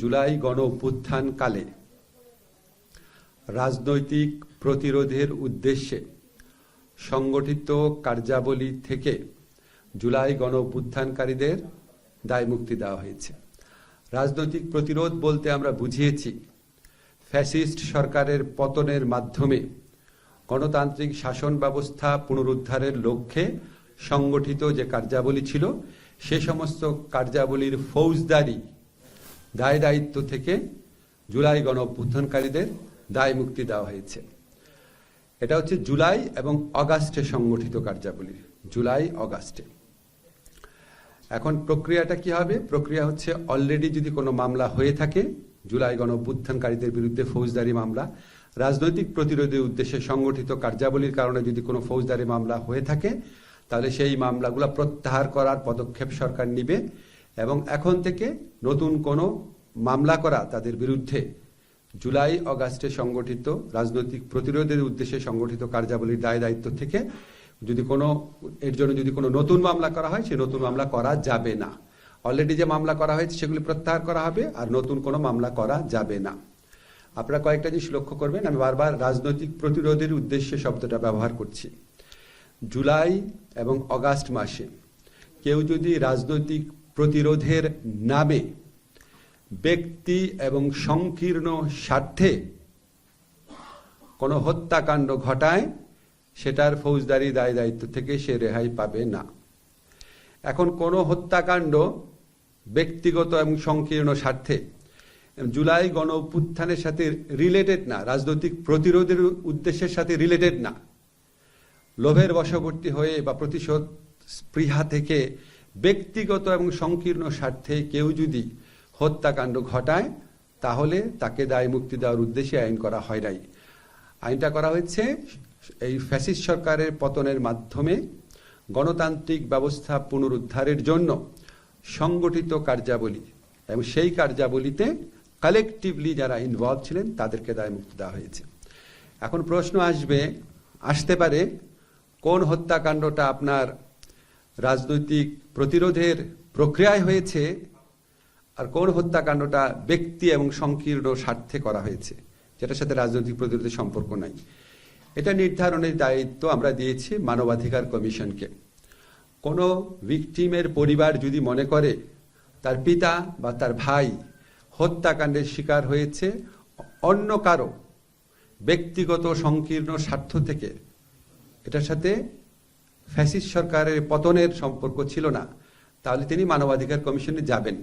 জুলাই গণ অভ্যুত্থান কালে রাজনৈতিক প্রতিরোধের উদ্দেশ্যে সংগঠিত কার্যাবলী থেকে জুলাই গণ অভ্যুত্থানকারীদের দায়মুক্তি দেওয়া হয়েছে। রাজনৈতিক প্রতিরোধ বলতে আমরা বুঝিয়েছি ফ্যাসিস্ট সরকারের পতনের মাধ্যমে গণতান্ত্রিক শাসন ব্যবস্থা পুনরুদ্ধারের লক্ষ্যে সংগঠিত যে কার্যাবলী ছিল সে সমস্ত কার্যাবলীর ফৌজদারি দায় দায়িত্ব থেকে জুলাই গণ অভ্যুত্থানকারীদের দায় মুক্তি দেওয়া হয়েছে। এটা হচ্ছে জুলাই এবং অগাস্টে সংগঠিত কার্যাবলী, জুলাই অগাস্টে। এখন প্রক্রিয়াটা কি হবে? প্রক্রিয়া হচ্ছে অলরেডি যদি কোনো মামলা হয়ে থাকে জুলাই গণ অভ্যুত্থানকারীদের বিরুদ্ধে ফৌজদারি মামলা, রাজনৈতিক প্রতিরোধের উদ্দেশ্যে সংগঠিত কার্যাবলীর কারণে যদি কোনো ফৌজদারি মামলা হয়ে থাকে তাহলে সেই মামলাগুলো প্রত্যাহার করার পদক্ষেপ সরকার নিবে এবং এখন থেকে নতুন কোনো মামলা করা তাদের বিরুদ্ধে জুলাই অগাস্টে সংগঠিত রাজনৈতিক প্রতিরোধের উদ্দেশ্যে সংগঠিত কার্যাবলীর দায় দায়িত্ব থেকে এর জন্য যদি কোনো নতুন মামলা করা হয় সে নতুন মামলা করা যাবে না। অলরেডি যে মামলা করা হয়েছে সেগুলি প্রত্যাহার করা হবে আর নতুন কোনো মামলা করা যাবে না। আপনারা কয়েকটা জিনিস লক্ষ্য করবেন, আমি বারবার রাজনৈতিক প্রতিরোধের উদ্দেশ্যে শব্দটা ব্যবহার করছি। জুলাই এবং অগাস্ট মাসে কেউ যদি রাজনৈতিক প্রতিরোধের নামে ব্যক্তি এবং সংকীর্ণ স্বার্থে কোনো হত্যাকাণ্ড ঘটায় সেটার ফৌজদারি দায় দায়িত্ব থেকে সে রেহাই পাবে না। এখন কোনো হত্যাকাণ্ড ব্যক্তিগত এবং সংকীর্ণ স্বার্থে জুলাই গণ অভ্যুত্থানের সাথে রিলেটেড না, রাজনৈতিক প্রতিরোধের উদ্দেশ্যের সাথে রিলেটেড না, লোভের বশবর্তী হয়ে বা প্রতিশোধ স্পৃহা থেকে ব্যক্তিগত এবং সংকীর্ণ স্বার্থে কেউ যদি হত্যাকাণ্ড ঘটায় তাহলে তাকে দায় মুক্তি দেওয়ার উদ্দেশ্যে আইন করা হয় নাই। আইনটা করা হয়েছে এই ফ্যাসিস্ট সরকারের পতনের মাধ্যমে গণতান্ত্রিক ব্যবস্থা পুনরুদ্ধারের জন্য সংগঠিত কার্যাবলী এবং সেই কার্যাবলীতে কালেকটিভলি যারা ইনভলভ ছিলেন তাদেরকে দায় মুক্তি দেওয়া হয়েছে। এখন প্রশ্ন আসতে পারে কোন হত্যাকাণ্ডটা আপনার রাজনৈতিক প্রতিরোধের প্রক্রিয়ায় হয়েছে আর কোন হত্যাকাণ্ডটা ব্যক্তি এবং সংকীর্ণ স্বার্থে করা হয়েছে যেটার সাথে রাজনৈতিক প্রতিরোধের সম্পর্ক নাই। এটা নির্ধারণের দায়িত্ব আমরা দিয়েছি মানবাধিকার কমিশনকে। কোনো ভিকটিমের পরিবার যদি মনে করে তার পিতা বা তার ভাই হত্যাকাণ্ডের শিকার হয়েছে অন্য কারো ব্যক্তিগত সংকীর্ণ স্বার্থ থেকে, এটার সাথে ফ্যাসিস্ট সরকারের পতনের সম্পর্ক ছিল না, তাহলে তিনি মানবাধিকার কমিশনে যাবেন।